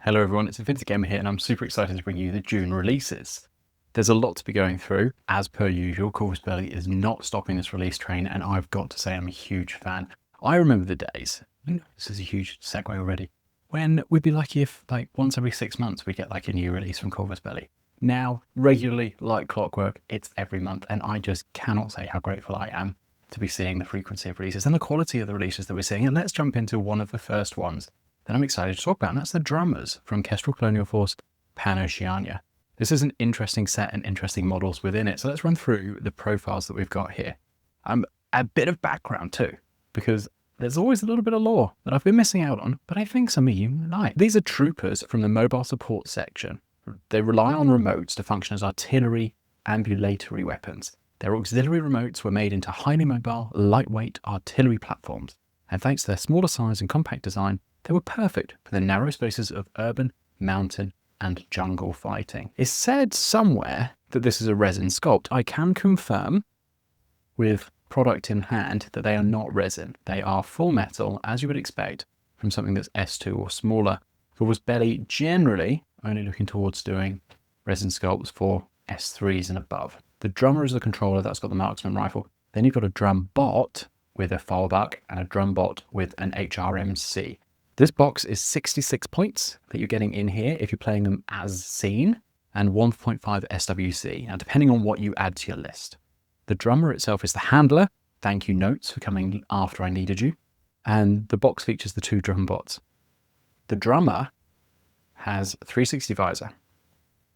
Hello everyone, it's Infinity Gamer here and I'm super excited to bring you the June releases. There's a lot to be going through. As per usual, Corvus Belli is not stopping this release train and I've got to say I'm a huge fan. I remember the days, this is a huge segue already, when we'd be lucky if like once every 6 months we get like a new release from Corvus Belli. Now, regularly, like clockwork, it's every month and I just cannot say how grateful I am to be seeing the frequency of releases and the quality of the releases that we're seeing. And let's jump into one of the first ones that I'm excited to talk about, and that's the drummers from Kestrel Colonial Force Pan-Oceania. This is an interesting set and interesting models within it. So let's run through the profiles that we've got here. A bit of background too, because there's always a little bit of lore that I've been missing out on, but I think some of you like. These are troopers from the mobile support section. They rely on remotes to function as artillery ambulatory weapons. Their auxiliary remotes were made into highly mobile, lightweight artillery platforms, and thanks to their smaller size and compact design, they were perfect for the narrow spaces of urban, mountain, and jungle fighting. It's said somewhere that this is a resin sculpt. I can confirm with product in hand that they are not resin. They are full metal, as you would expect from something that's S2 or smaller. Corvus Belli generally only looking towards doing resin sculpts for S3s and above. The drummer is the controller, that's got the marksman rifle. Then you've got a drum bot with a fallback and a drum bot with an HRMC. This box is 66 points that you're getting in here if you're playing them as seen, and 1.5 SWC, now depending on what you add to your list. The drummer itself is the handler, thank you notes for coming after I needed you, and the box features the 2 drum bots. The drummer has 360 visor.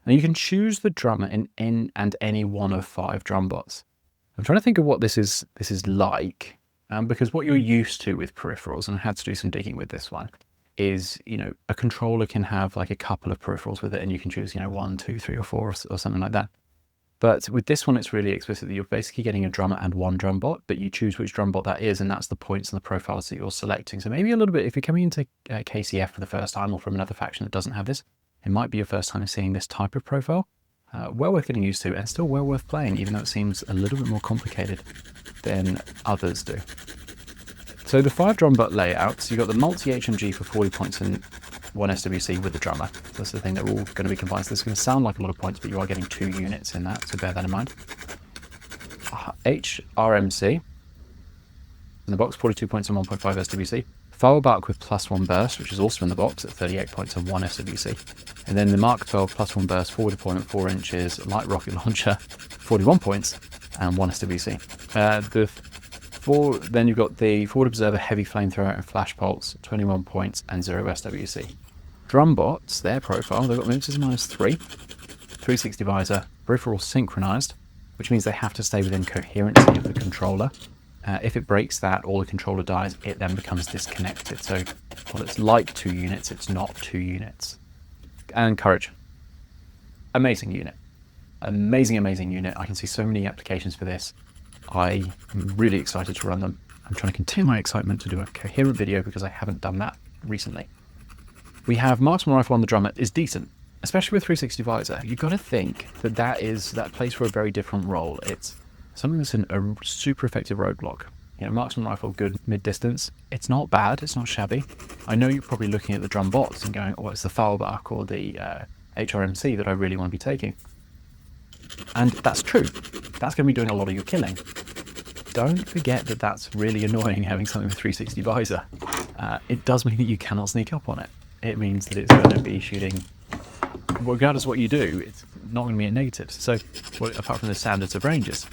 Now you can choose the drummer in and any one of 5 drum bots. I'm trying to think of what this is like. Because what you're used to with peripherals, and I had to do some digging with this one, is, a controller can have like a couple of peripherals with it and you can choose, 1, 2, 3 or 4 or something like that. But with this one, it's really explicit that you're basically getting a drummer and 1 drum bot, but you choose which drum bot that is, and that's the points and the profiles that you're selecting. So maybe a little bit, if you're coming into KCF for the first time or from another faction that doesn't have this, it might be your first time seeing this type of profile. Well worth getting used to and still well worth playing, even though it seems a little bit more complicated than others do. So the 5 drum bot layouts, you've got the multi-HMG for 40 points and 1 SWC with the drummer. That's the thing, they're all going to be combined. So this is going to sound like a lot of points, but you are getting 2 units in that, so bear that in mind. HRMC in the box, 42 points and 1.5 SWC. Fallback with +1 burst, which is also in the box at 38 points and 1 SWC. And then the Mark 12 +1 burst, forward deployment 4 inches, light rocket launcher, 41 points and 1 SWC. Then you've got the forward observer, heavy flamethrower and flash pulse, 21 points and 0 SWC. Drum bots, their profile, they've got movements -3, 360 visor, peripheral synchronized, which means they have to stay within coherency of the controller. If it breaks that or the controller dies, it then becomes disconnected. So while it's like 2 units, it's not 2 units. And courage. Amazing unit. Amazing unit. I can see so many applications for this. I'm really excited to run them. I'm trying to continue my excitement to do a coherent video because I haven't done that recently. We have marksman rifle on the drummer is decent, especially with 360 visor. You've got to think that plays for a very different role. It's something that's in a super effective roadblock. Marksman rifle, good mid-distance. It's not bad, it's not shabby. I know you're probably looking at the drum bots and going, oh, it's the fallback or the HRMC that I really want to be taking. And that's true. That's going to be doing a lot of your killing. Don't forget that that's really annoying having something with 360 visor. It does mean that you cannot sneak up on it. It means that it's going to be shooting, regardless of what you do, it's not going to be a negative. So, apart from the standards of ranges,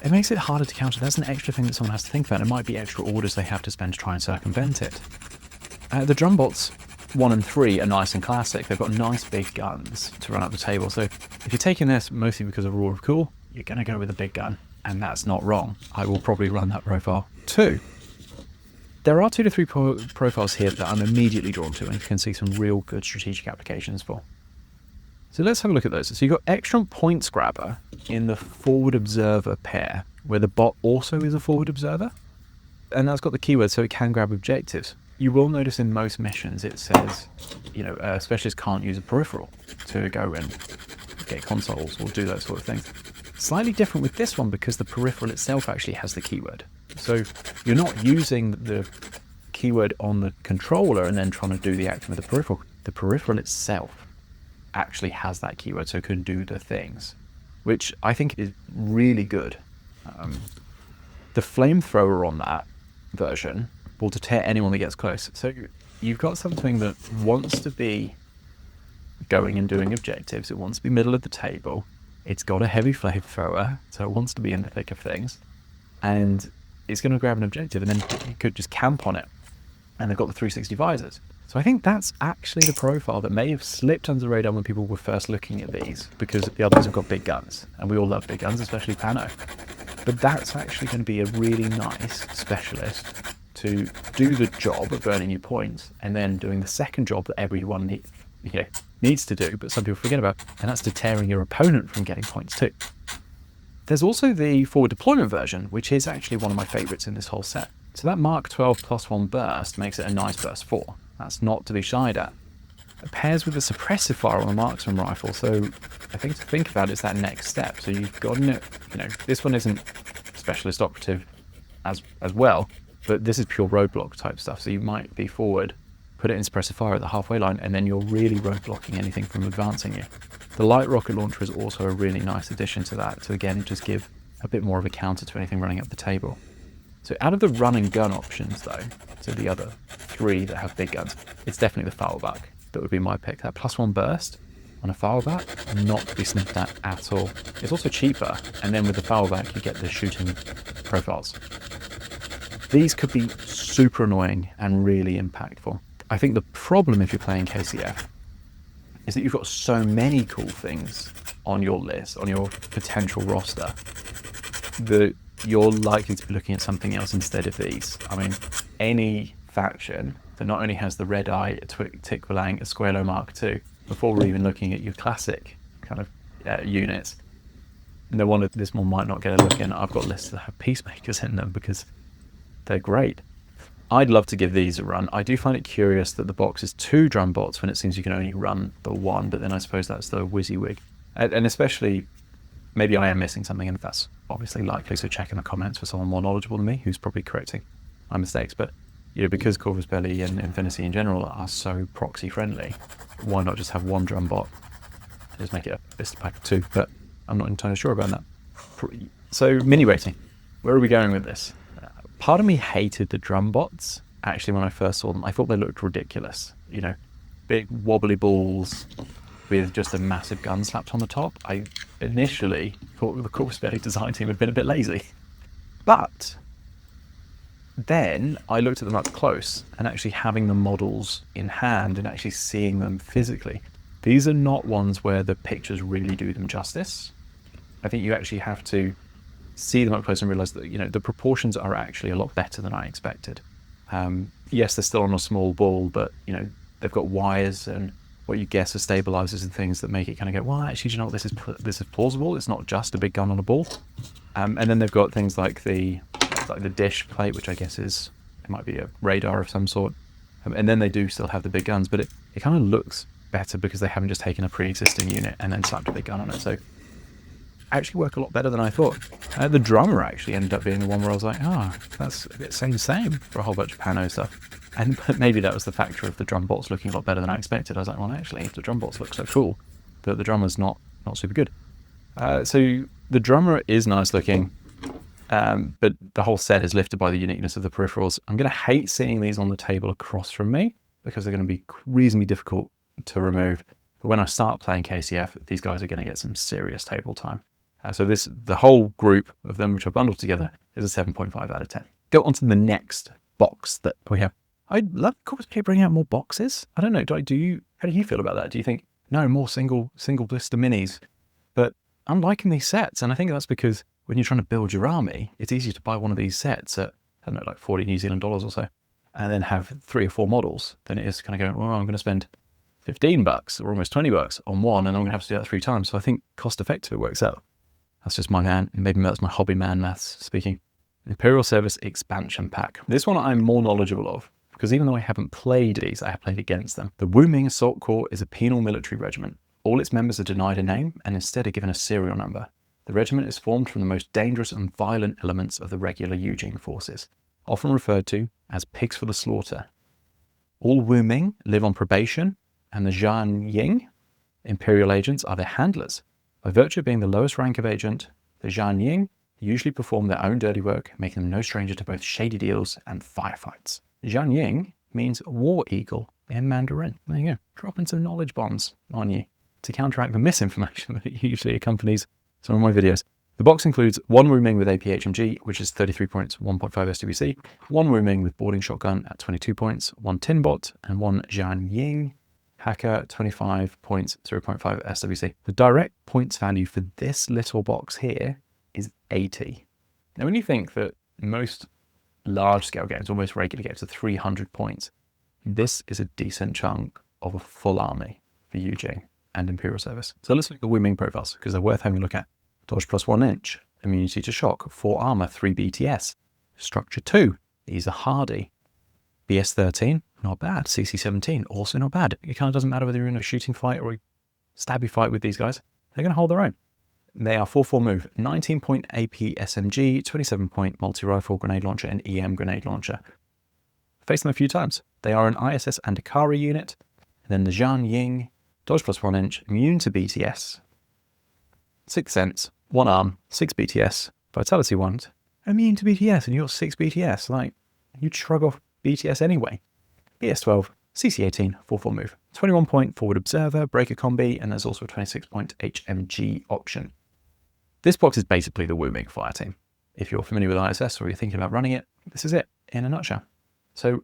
it makes it harder to counter. That's an extra thing that someone has to think about. It might be extra orders they have to spend to try and circumvent it. The drum bots 1 and 3 are nice and classic. They've got nice big guns to run up the table. So if you're taking this mostly because of Roar of Cool, you're going to go with a big gun. And that's not wrong. I will probably run that profile too. There are 2 to 3 profiles here that I'm immediately drawn to and you can see some real good strategic applications for. So let's have a look at those. So you've got excellent points grabber in the forward observer pair, where the bot also is a forward observer. And that's got the keyword so it can grab objectives. You will notice in most missions it says, a specialist can't use a peripheral to go and get consoles or do those sort of things. Slightly different with this one because the peripheral itself actually has the keyword. So you're not using the keyword on the controller and then trying to do the action with the peripheral. the peripheral itself actually has that keyword, so it can do the things, which I think is really good. The flamethrower on that version will deter anyone that gets close. So you've got something that wants to be going and doing objectives. It wants to be middle of the table. It's got a heavy flamethrower, so it wants to be in the thick of things. And it's going to grab an objective, and then you could just camp on it. And they've got the 360 visors. So I think that's actually the profile that may have slipped under the radar when people were first looking at these, because the others have got big guns, and we all love big guns, especially Pano. But that's actually going to be a really nice specialist to do the job of earning your points, and then doing the second job that everyone needs to do, but some people forget about, and that's deterring your opponent from getting points too. There's also the forward deployment version, which is actually one of my favorites in this whole set. So that Mark 12 +1 burst makes it a nice burst 4. That's not to be shied at. It pairs with the suppressive fire on a marksman rifle, so I think to think about it's that next step. So you've got this one isn't specialist operative as well, but this is pure roadblock type stuff. So you might be forward, put it in suppressive fire at the halfway line, and then you're really roadblocking anything from advancing you. The light rocket launcher is also a really nice addition to that, to again just give a bit more of a counter to anything running up the table. So out of the run and gun options though, so the other 3 that have big guns, it's definitely the foulback that would be my pick. That +1 burst on a foulback, not to be sniffed at all. It's also cheaper, and then with the foulback you get the shooting profiles. These could be super annoying and really impactful. I think the problem if you're playing KCF is that you've got so many cool things on your list, on your potential roster, that you're likely to be looking at something else instead of these. I mean, any faction that not only has the Red Eye, a Tikwalang, a Squalo Mark II, before we're even looking at your classic kind of units, no wonder this one might not get a look in. I've got lists that have Peacemakers in them because they're great. I'd love to give these a run. I do find it curious that the box is 2 drum bots when it seems you can only run the 1, but then I suppose that's the WYSIWYG. And especially, maybe I am missing something, and that's obviously likely, so check in the comments for someone more knowledgeable than me who's probably correcting my mistakes. But because Corvus Belli and Infinity in general are so proxy friendly, why not just have 1 drum bot and just make it a blister pack of 2? But I'm not entirely sure about that. So mini rating, where are we going with this? Part of me hated the drum bots. Actually, when I first saw them, I thought they looked ridiculous. Big wobbly balls with just a massive gun slapped on the top. I initially thought the Corvus Belli design team had been a bit lazy. But then I looked at them up close, and actually having the models in hand and actually seeing them physically, these are not ones where the pictures really do them justice. I think you actually have to see them up close and realize that the proportions are actually a lot better than I expected. Yes, they're still on a small ball, but they've got wires and what you guess are stabilizers and things that make it kind of go, well, actually, this is plausible. It's not just a big gun on a ball. And then they've got things like the dish plate, which I guess it might be a radar of some sort. And then they do still have the big guns, but it kind of looks better because they haven't just taken a pre-existing unit and then slapped a big gun on it. So actually work a lot better than I thought. The drummer actually ended up being the one where I was like, that's a bit same for a whole bunch of Pano stuff. But maybe that was the factor of the drum bots looking a lot better than I expected. I was like, well, actually, the drum bots look so cool, but the drummer's not super good. So the drummer is nice looking, but the whole set is lifted by the uniqueness of the peripherals. I'm going to hate seeing these on the table across from me because they're going to be reasonably difficult to remove. But when I start playing KCF, these guys are going to get some serious table time. So the whole group of them, which are bundled together, is a 7.5 out of 10. Go on to the next box that we have. I'd love Corvus Belli bringing out more boxes. I don't know. How do you feel about that? Do you think, no, more single blister minis? But I'm liking these sets, and I think that's because when you're trying to build your army, it's easier to buy one of these sets at, I don't know, like 40 New Zealand dollars or so, and then have 3 or 4 models than it is kind of going, well, I'm going to spend $15 or almost $20 on one, and I'm going to have to do that 3 times. So I think cost effective it works out. That's just maybe that's my hobby man maths speaking. Imperial Service Expansion Pack. This one I'm more knowledgeable of, because even though I haven't played these, I have played against them. The Wu Ming Assault Corps is a penal military regiment. All its members are denied a name and instead are given a serial number. The regiment is formed from the most dangerous and violent elements of the regular Eugene forces, often referred to as pigs for the slaughter. All Wu Ming live on probation and the Zhan Ying, Imperial agents, are their handlers. By virtue of being the lowest rank of agent, the Zhan Ying usually perform their own dirty work, making them no stranger to both shady deals and firefights. Zhan Ying means war eagle in Mandarin. There you go, dropping some knowledge bombs on you to counteract the misinformation that usually accompanies some of my videos. The box includes one Wu Ming with APHMG, which is 33 points, 1.5 SWC, one Wu Ming with boarding shotgun at 22 points, one tin bot, and one Zhan Ying hacker, 25 points, 0.5 SWC. The direct points value for this little box here is 80. Now, when you think that most large-scale games, almost regularly get to 300 points, this is a decent chunk of a full army for Yu Jing and Imperial service. So let's look at the Wu Ming profiles, because they're worth having a look at. Dodge plus 1 inch, immunity to shock, 4 armor, 3 BTS. Structure 2, these are hardy. BS 13, not bad. CC 17, also not bad. It kind of doesn't matter whether you're in a shooting fight or a stabby fight with these guys. They're going to hold their own. They are 4-4 move, 19 point AP SMG, 27 point multi-rifle grenade launcher, and EM grenade launcher. Faced them a few times. They are an ISS and Akari unit. And then the Zhan Ying, dodge plus 1 inch, immune to BTS. 6 sense, 1 arm, 6 BTS, vitality 1, immune to BTS, and you've got 6 BTS. Like, you'd shrug off BTS anyway. BS 12, CC 18, 4-4 move. 21 point forward observer, breaker combi, and there's also a 26 point HMG option. This box is basically the Wu Ming fire team. If you're familiar with ISS or you're thinking about running it, this is it in a nutshell. So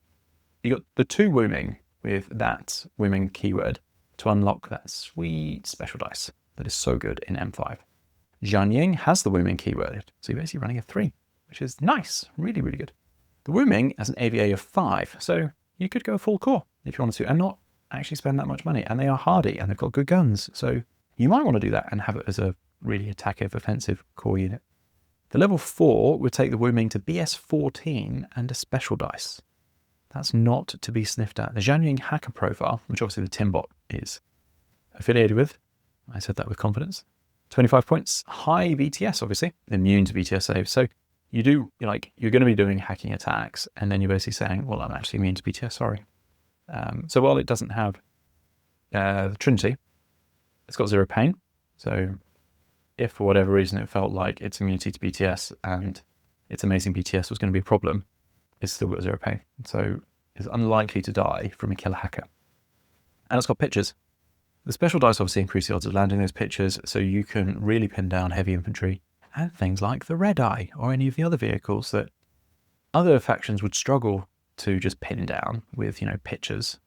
you got the 2 Wu Ming with that Wu Ming keyword to unlock that sweet special dice that is so good in M5. Zhan Ying has the Wu Ming keyword, so you're basically running a 3, which is nice, really, really good. The Wu Ming has an AVA of 5, so you could go full core if you wanted to and not actually spend that much money. And they are hardy and they've got good guns, so you might want to do that and have it as a really attackive, offensive core unit. The level 4 would take the Wu Ming to BS 14 and a special dice. That's not to be sniffed at. The Zhan Ying hacker profile, which obviously the Timbot is affiliated with, I said that with confidence, 25 points, high BTS, obviously, immune to BTS saves. So you're going to be doing hacking attacks, and then you're basically saying, well, I'm actually immune to BTS, sorry. So while it doesn't have the Trinity, it's got 0 pain. So if for whatever reason it felt like its immunity to BTS and its amazing BTS was going to be a problem, it's still got 0 pain. So it's unlikely to die from a killer hacker. And it's got pitchers. The special dice obviously increase the odds of landing those pitchers, so you can really pin down heavy infantry and things like the Red Eye or any of the other vehicles that other factions would struggle to just pin down with, pitchers.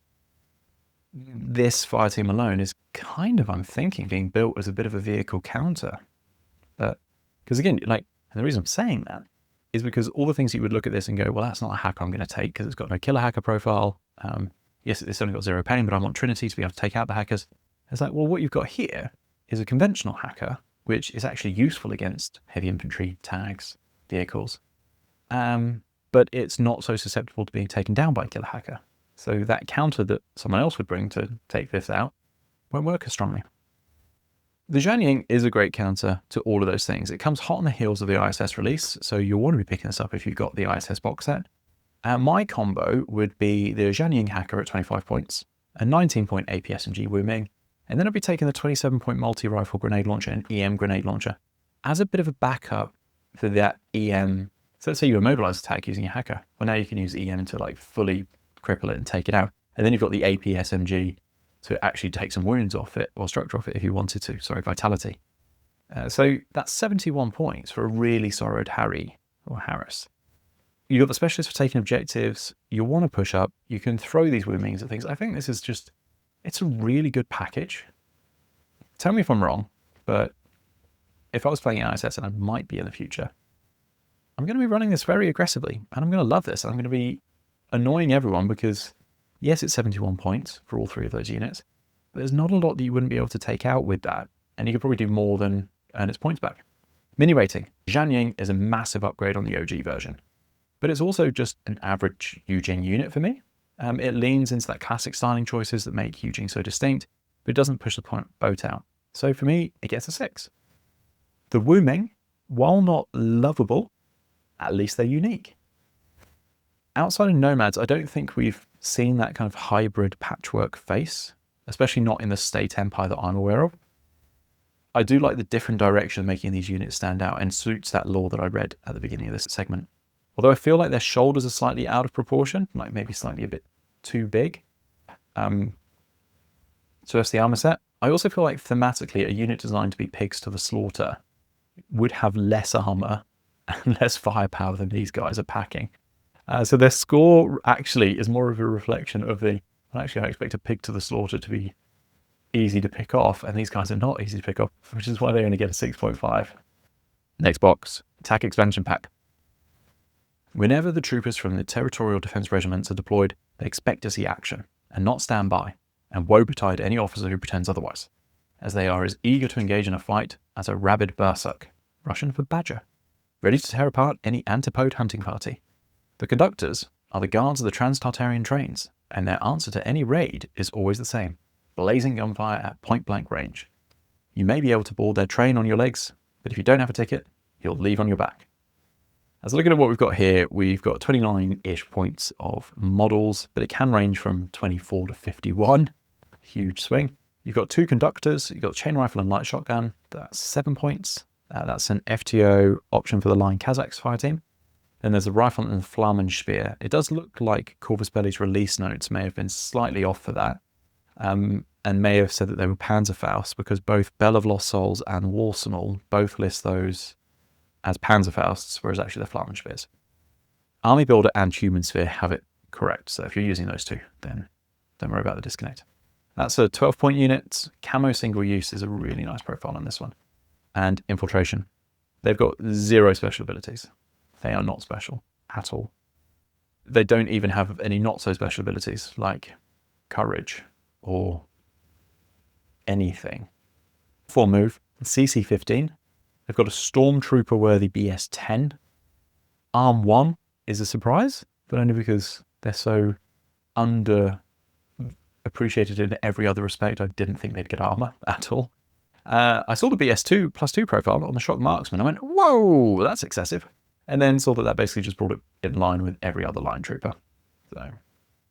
This fire team alone is kind of, I'm thinking, being built as a bit of a vehicle counter. Because again, and the reason I'm saying that is because all the things you would look at this and go, well, that's not a hacker I'm going to take because it's got no killer hacker profile. Yes, it's only got 0 pain, but I want Trinity to be able to take out the hackers. It's like, well, what you've got here is a conventional hacker, which is actually useful against heavy infantry, tags, vehicles. But it's not so susceptible to being taken down by a killer hacker. So that counter that someone else would bring to take this out won't work as strongly. The Zhan Ying is a great counter to all of those things. It comes hot on the heels of the ISS release, so you'll want to be picking this up if you've got the ISS box set. My combo would be the Zhan Ying hacker at 25 points, a 19 point AP SMG Wu Ming, and then I'd be taking the 27 point multi-rifle grenade launcher and EM grenade launcher as a bit of a backup for that EM. So let's say you immobilize attack using a hacker. Well, now you can use EM to fully cripple it and take it out. And then you've got the AP SMG to actually take some wounds off it or structure off it if you wanted to. Sorry, vitality. So that's 71 points for a really sorrowed Harry or Harris. You've got the specialist for taking objectives. You want to push up. You can throw these Wu Mings at things. I think this is it's a really good package. Tell me if I'm wrong, but if I was playing ISS, and I might be in the future, I'm going to be running this very aggressively, and I'm going to love this. I'm going to be annoying everyone because, yes, it's 71 points for all 3 of those units, but there's not a lot that you wouldn't be able to take out with that, and you could probably do more than earn its points back. Mini rating. Zhan Ying is a massive upgrade on the OG version, but it's also just an average Yu Jing unit for me. It leans into that classic styling choices that make Yu Jing so distinct, but it doesn't push the boat out. So for me, it gets a 6. The Wu Ming, while not lovable, at least they're unique. Outside of Nomads, I don't think we've seen that kind of hybrid patchwork face especially not in the state empire that I'm aware of. I do like the different direction of making these units stand out and suits that lore that I read at the beginning of this segment. Although I feel like their shoulders are slightly out of proportion, like maybe slightly a bit too big. So that's the armor set. I also feel like thematically a unit designed to be pigs to the slaughter would have less armor and less firepower than these guys are packing. So their score actually is more of a reflection of the, actually I expect a pig to the slaughter to be easy to pick off, and these guys are not easy to pick off, which is why they only get a 6.5. Next box, attack expansion pack. Whenever the troopers from the territorial defense regiments are deployed, they expect to see action and not stand by, and woe betide any officer who pretends otherwise, as they are as eager to engage in a fight as a rabid berserk, Russian for badger, ready to tear apart any antipode hunting party. The conductors are the guards of the trans-Tartarian trains, and their answer to any raid is always the same: blazing gunfire at point-blank range. You may be able to board their train on your legs, but if you don't have a ticket, you'll leave on your back. As looking at what we've got here, we've got 29-ish points of models, but it can range from 24 to 51. Huge swing. You've got 2 conductors, you've got chain rifle and light shotgun. That's 7 points. That's an FTO option for the Line Kazakhs fire team. Then there's a rifle and Flammenspeer. It does look like Corvus Belli's release notes may have been slightly off for that, and may have said that they were Panzerfaust, because both Bell of Lost Souls and Warsenal both list those as Panzerfausts, whereas actually they're Flammenspeers. Army Builder and Human Sphere have it correct, so if you're using those two, then don't worry about the disconnect. That's a 12-point unit. Camo single use is a really nice profile on this one. And Infiltration. They've got 0 special abilities. They are not special at all. They don't even have any not so special abilities like Courage or anything. 4 move, CC-15. They've got a Stormtrooper-worthy BS-10. Arm 1 is a surprise, but only because they're so underappreciated in every other respect. I didn't think they'd get armor at all. I saw the BS2 +2 profile on the Shock Marksman. I went, whoa, that's excessive. And then saw that basically just brought it in line with every other line trooper. So,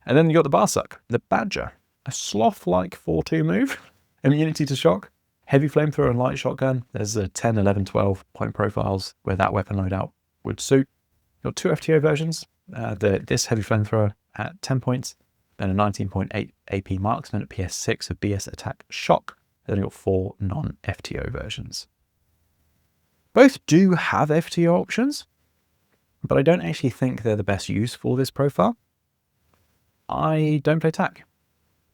and then you got the Barsuck, the Badger, a sloth-like 4-2 move, immunity to shock, heavy flamethrower and light shotgun. There's a 10, 11, 12 point profiles where that weapon loadout would suit. You've got 2 FTO versions. This heavy flamethrower at 10 points, then a 19.8 AP marksman at PS6 of BS attack shock. Then you've got 4 non-FTO versions. Both do have FTO options, but I don't actually think they're the best use for this profile. I don't play TAC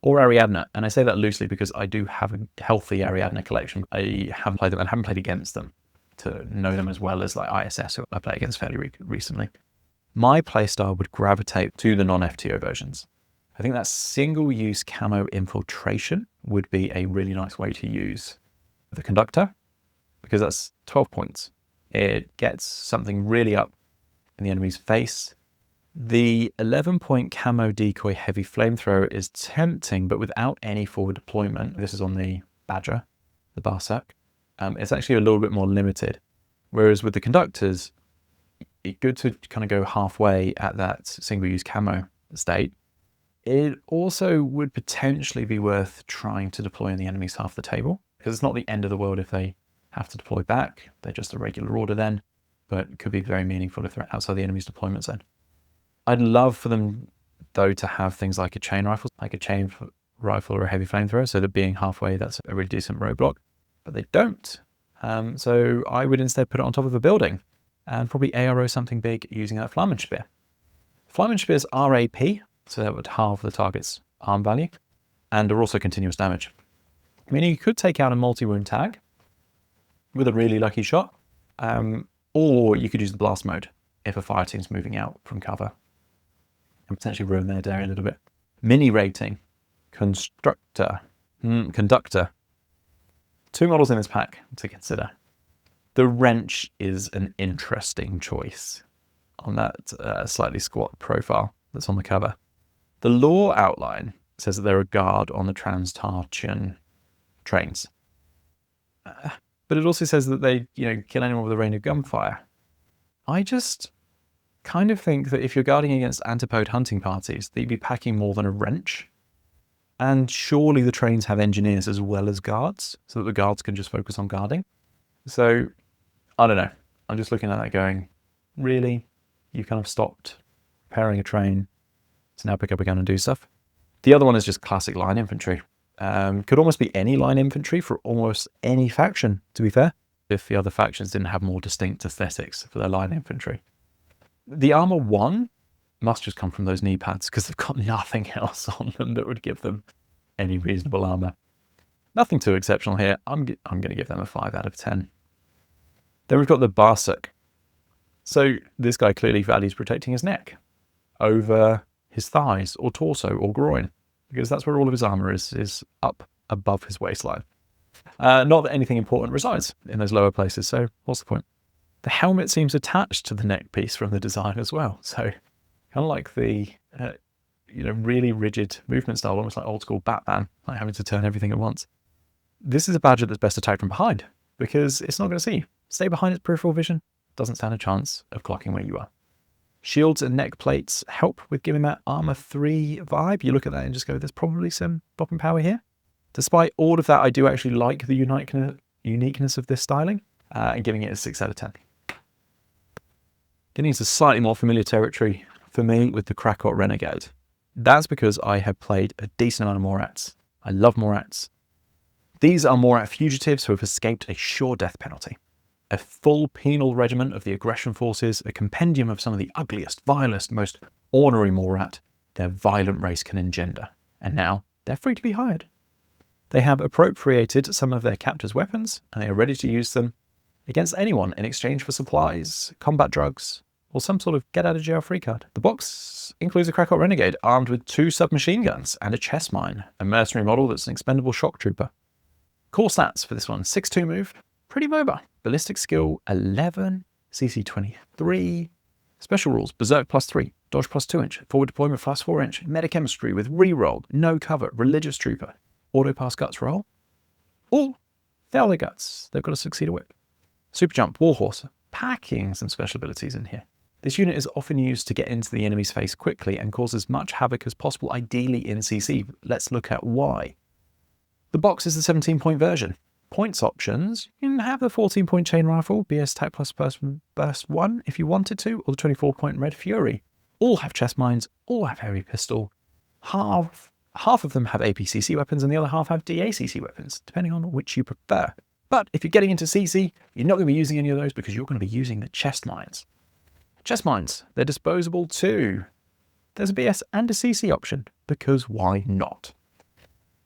or Ariadne, and I say that loosely because I do have a healthy Ariadne collection. I haven't played them and haven't played against them to know them as well as like ISS, who I played against fairly recently. My playstyle would gravitate to the non-FTO versions. I think that single-use camo infiltration would be a really nice way to use the conductor, because that's 12 points. It gets something really up in the enemy's face. The 11-point camo decoy heavy flamethrower is tempting, but without any forward deployment. This is on the Badger, the Barsuck. It's actually a little bit more limited. Whereas with the conductors, it's good to kind of go halfway at that single-use camo state. It also would potentially be worth trying to deploy in the enemy's half the table, because it's not the end of the world if they have to deploy back. They're just a regular order then, but it could be very meaningful if they're outside the enemy's deployment zone. I'd love for them, though, to have things like a chain rifle, or a heavy flamethrower, so that being halfway, that's a really decent roadblock. But they don't. So I would instead put it on top of a building and probably ARO something big using that Flammenspeer. Flammenspeers are AP, so that would halve the target's arm value, and are also continuous damage. Meaning you could take out a multi-wound tag with a really lucky shot, or you could use the blast mode if a fire team's moving out from cover and potentially ruin their day a little bit. Mini rating, conductor. 2 models in this pack to consider. The wrench is an interesting choice on that slightly squat profile that's on the cover. The lore outline says that they're a guard on the Trans-Tartarian trains. But it also says that they, kill anyone with a rain of gunfire. I just kind of think that if you're guarding against antipode hunting parties, that you'd be packing more than a wrench. And surely the trains have engineers as well as guards, so that the guards can just focus on guarding. So, I don't know. I'm just looking at that going, really? You kind of stopped repairing a train to now pick up a gun and do stuff? The other one is just classic line infantry. Could almost be any line infantry for almost any faction, to be fair, if the other factions didn't have more distinct aesthetics for their line infantry. The armor 1 must just come from those knee pads, because they've got nothing else on them that would give them any reasonable armor. Nothing too exceptional here. I'm going to give them a 5 out of 10. Then we've got the Barsuk. So this guy clearly values protecting his neck over his thighs or torso or groin, because that's where all of his armor is up above his waistline. Not that anything important resides in those lower places, so what's the point? The helmet seems attached to the neck piece from the design as well, so kind of like the really rigid movement style, almost like old school Batman, like having to turn everything at once. This is a badge that's best attacked from behind, because it's not going to see you. Stay behind its peripheral vision, doesn't stand a chance of clocking where you are. Shields and neck plates help with giving that armor 3 vibe. You look at that and just go, there's probably some bopping power here. Despite all of that, I do actually like the uniqueness of this styling, and giving it a 6 out of 10. Getting into slightly more familiar territory for me with the Krakot Renegade. That's because I have played a decent amount of Morats. I love Morats. These are Morat fugitives who have escaped a sure death penalty. A full penal regiment of the aggression forces, a compendium of some of the ugliest, vilest, most ornery Morat their violent race can engender. And now they're free to be hired. They have appropriated some of their captors' weapons, and they are ready to use them against anyone in exchange for supplies, combat drugs, or some sort of get-out-of-jail-free card. The box includes a Krakot Renegade armed with 2 submachine guns and a chest mine, a mercenary model that's an expendable shock trooper. Core stats for this one: 6'2" move, pretty mobile. Ballistic skill 11, CC 23. Special rules: Berserk +3, Dodge +2 inch, Forward Deployment +4 inch, Metachemistry with reroll, no cover, Religious Trooper, Auto Pass Guts roll. All fail their guts. They've got to succeed a whip. Super Jump, Warhorse, packing some special abilities in here. This unit is often used to get into the enemy's face quickly and cause as much havoc as possible, ideally in CC. Let's look at why. The box is the 17-point version. Points options: you can have the 14-point chain rifle, BS Tac plus burst 1 if you wanted to, or the 24-point Red Fury. All have chest mines, all have heavy pistol. Half of them have APCC weapons and the other half have DACC weapons, depending on which you prefer. But if you're getting into CC, you're not going to be using any of those because you're going to be using the chest mines. Chest mines, they're disposable too. There's a BS and a CC option, because why not?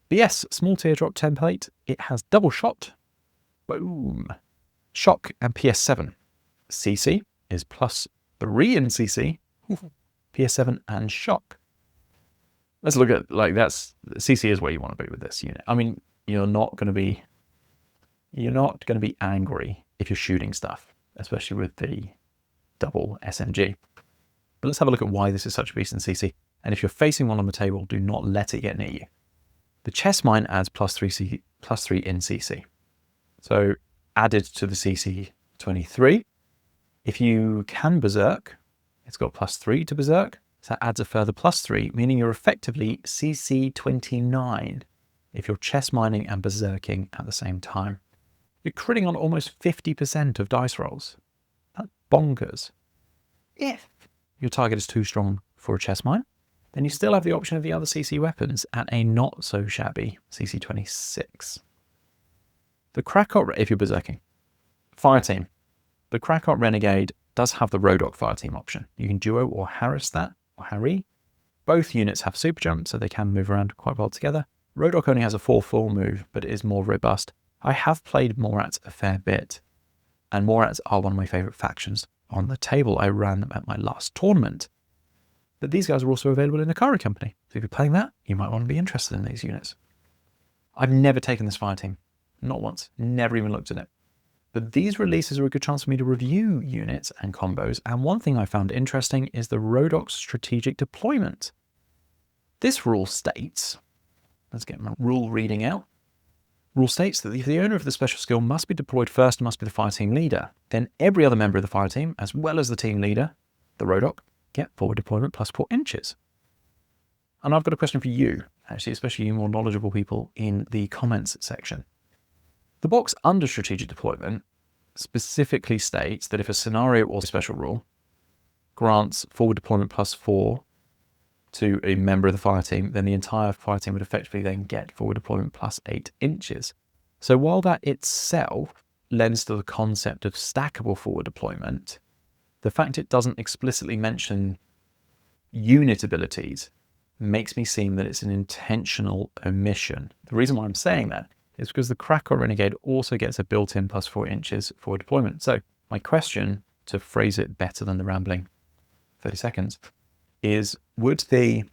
BS, small teardrop template. It has double shot. Boom. Shock and PS7. CC is +3 in CC. PS7 and shock. Let's look at, that's CC is where you want to be with this unit. I mean, you're not going to be angry if you're shooting stuff, especially with the double SMG. But let's have a look at why this is such a beast in CC. And if you're facing one on the table, do not let it get near you. The chest mine adds +3 in CC. So added to the CC 23. If you can berserk, it's got +3 to berserk. So that adds a further +3, meaning you're effectively CC 29 if you're chest mining and berserking at the same time. You're critting on almost 50% of dice rolls. That's bonkers. If your target is too strong for a chest mine, then you still have the option of the other CC weapons at a not so shabby CC 26. The Krakot, if you're berserking, fire team. The Krakot Renegade does have the Rodok fire team option. You can duo or harass that, or harry. Both units have super jump, so they can move around quite well together. Rodok only has a 4-4 move, but it is more robust. I have played Morats a fair bit, and Morats are one of my favourite factions on the table. I ran them at my last tournament. But these guys are also available in Akari Company, so if you're playing that, you might want to be interested in these units. I've never taken this fire team, not once, never even looked at it. But these releases are a good chance for me to review units and combos, and one thing I found interesting is the Rodok's strategic deployment. This rule states, let's get my rule reading out. Rule states that if the owner of the special skill must be deployed first and must be the fire team leader, then every other member of the fire team, as well as the team leader, the Rodok, get forward deployment +4 inches. And I've got a question for you. actually, especially you more knowledgeable people in the comments section. The box under strategic deployment specifically states that if a scenario or special rule grants forward deployment +4 to a member of the fire team, then the entire fire team would effectively then get forward deployment +8 inches. So while that itself lends to the concept of stackable forward deployment, the fact it doesn't explicitly mention unit abilities makes me seem that it's an intentional omission. The reason why I'm saying that is because the Krakot Renegade also gets a built-in +4 inches forward deployment. So my question, to phrase it better than the rambling 30 seconds, is would the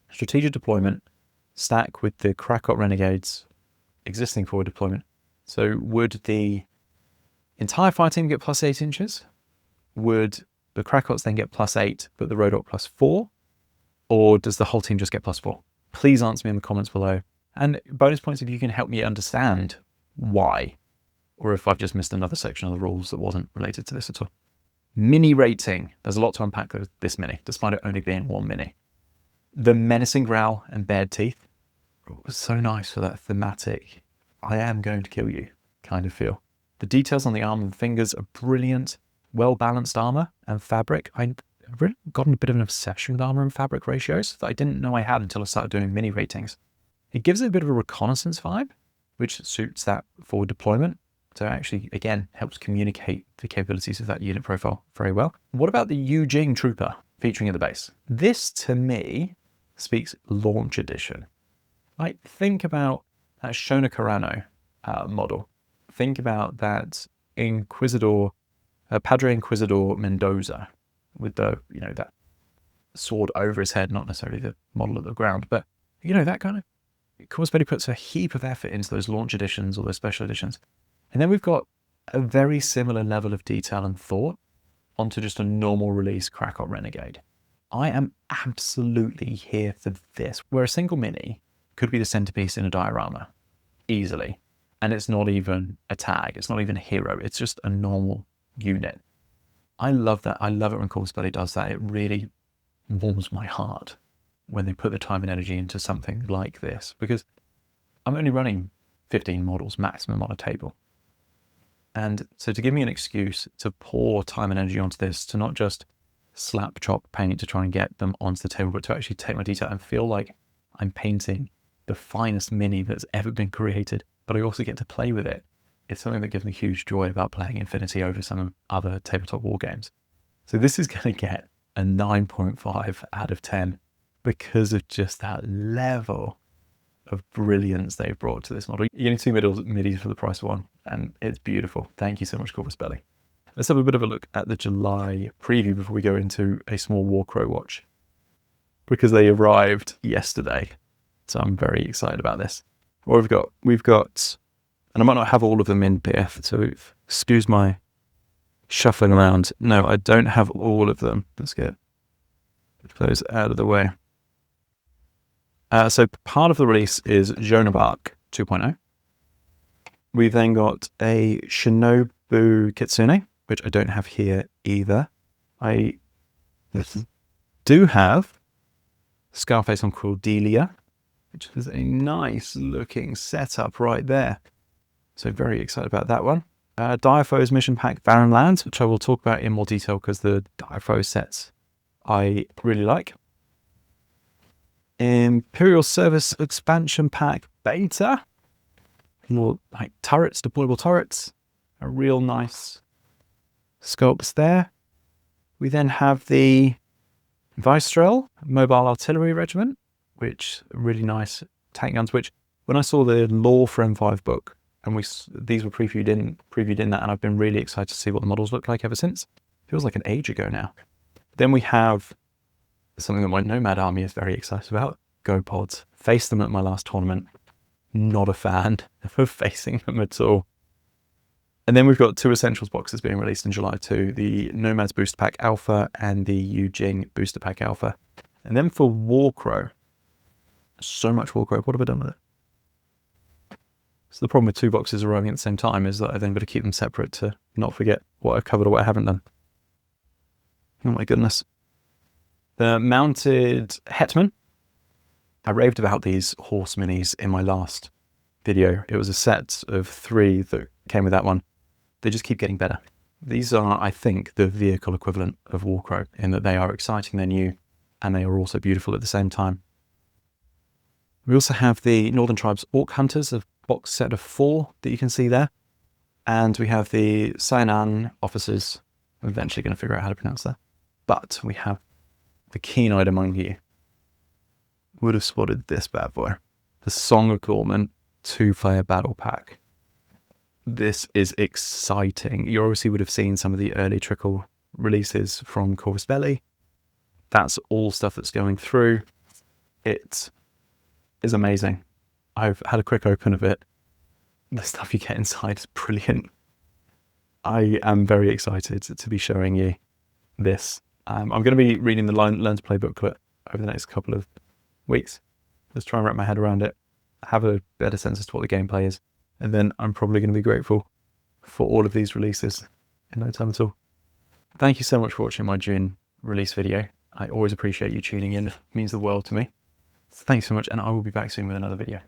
strategic deployment stack with the Krakot Renegade's existing forward deployment? So would the entire fire team get +8 inches? Would the Krakots then get +8, but the Rodok +4? Or does the whole team just get +4? Please answer me in the comments below. And bonus points if you can help me understand why, or if I've just missed another section of the rules that wasn't related to this at all. Mini rating. There's a lot to unpack with this mini, despite it only being one mini. The menacing growl and bared teeth was so nice for that thematic, I am going to kill you kind of feel. The details on the arm and fingers are brilliant. Well-balanced armor and fabric. I've really gotten a bit of an obsession with armor and fabric ratios that I didn't know I had until I started doing mini ratings. It gives it a bit of a reconnaissance vibe, which suits that forward deployment. So it actually, again, helps communicate the capabilities of that unit profile very well. What about the Wu Ming Trooper featuring at the base? This, to me, speaks launch edition. Like, think about that Shona Carano model. Think about that Inquisitor, Padre Inquisitor Mendoza with the, that sword over his head, not necessarily the model of the ground, but, that kind of, Corvus Belli puts a heap of effort into those launch editions or those special editions. And then we've got a very similar level of detail and thought onto just a normal release Krakot Renegade. I am absolutely here for this, where a single mini could be the centerpiece in a diorama, easily. And it's not even a tag, it's not even a hero, it's just a normal unit. I love that. I love it when Corvus Belli does that. It really warms my heart when they put the time and energy into something like this, because I'm only running 15 models maximum on a table. And so to give me an excuse to pour time and energy onto this, to not just slap, chop, paint to try and get them onto the table, but to actually take my detail and feel like I'm painting the finest mini that's ever been created, but I also get to play with it. It's something that gives me huge joy about playing Infinity over some other tabletop war games. So this is going to get a 9.5 out of 10 because of just that level of brilliance they've brought to this model. You're getting two midis for the price of one, and it's beautiful. Thank you so much, Corvus Belli. Let's have a bit of a look at the July preview before we go into a small Warcrow watch, because they arrived yesterday. So I'm very excited about this. What we've got, and I might not have all of them in PDF, so excuse my shuffling around. No, I don't have all of them. Let's get those out of the way. So part of the release is Jonabark 2.0. We've then got a Shinobu Kitsune, which I don't have here either. I do have Scarface on Cordelia, which is a nice looking setup right there. So very excited about that one. Diafoe's Mission Pack Barren Lands, which I will talk about in more detail because the Diafoe sets I really like. Imperial Service Expansion Pack Beta. More like turrets, deployable turrets. A real nice sculpts there. We then have the Vicestrel Mobile Artillery Regiment, which are really nice tank guns, which when I saw the lore for M5 book, and these were previewed in that, and I've been really excited to see what the models look like ever since. Feels like an age ago now. Then we have something that my Nomad army is very excited about, Go Pods. Faced them at my last tournament. Not a fan of facing them at all. And then we've got two Essentials boxes being released in July too, the Nomads Booster Pack Alpha and the Wu Ming Booster Pack Alpha. And then for Warcrow, so much Warcrow, what have I done with it? So the problem with two boxes arriving at the same time is that I then got to keep them separate to not forget what I've covered or what I haven't done. Oh my goodness. The mounted Hetman, I raved about these horse minis in my last video. It was a set of 3 that came with that one. They just keep getting better. These are, I think, the vehicle equivalent of Warcrow in that they are exciting, they're new, and they are also beautiful at the same time. We also have the Northern Tribes Orc Hunters, a box set of 4 that you can see there. And we have the Sainan officers. I'm eventually going to figure out how to pronounce that. But we have the keen-eyed among you would have spotted this bad boy. The Song of Gorman 2-player battle pack. This is exciting. You obviously would have seen some of the early trickle releases from Corvus Belli. That's all stuff that's going through. It is amazing. I've had a quick open of it. The stuff you get inside is brilliant. I am very excited to be showing you this. I'm going to be reading the Learn to Play booklet over the next couple of weeks. Just try and wrap my head around it, have a better sense as to what the gameplay is, and then I'm probably going to be grateful for all of these releases in no time at all. Thank you so much for watching my June release video. I always appreciate you tuning in. It means the world to me. Thanks so much, and I will be back soon with another video.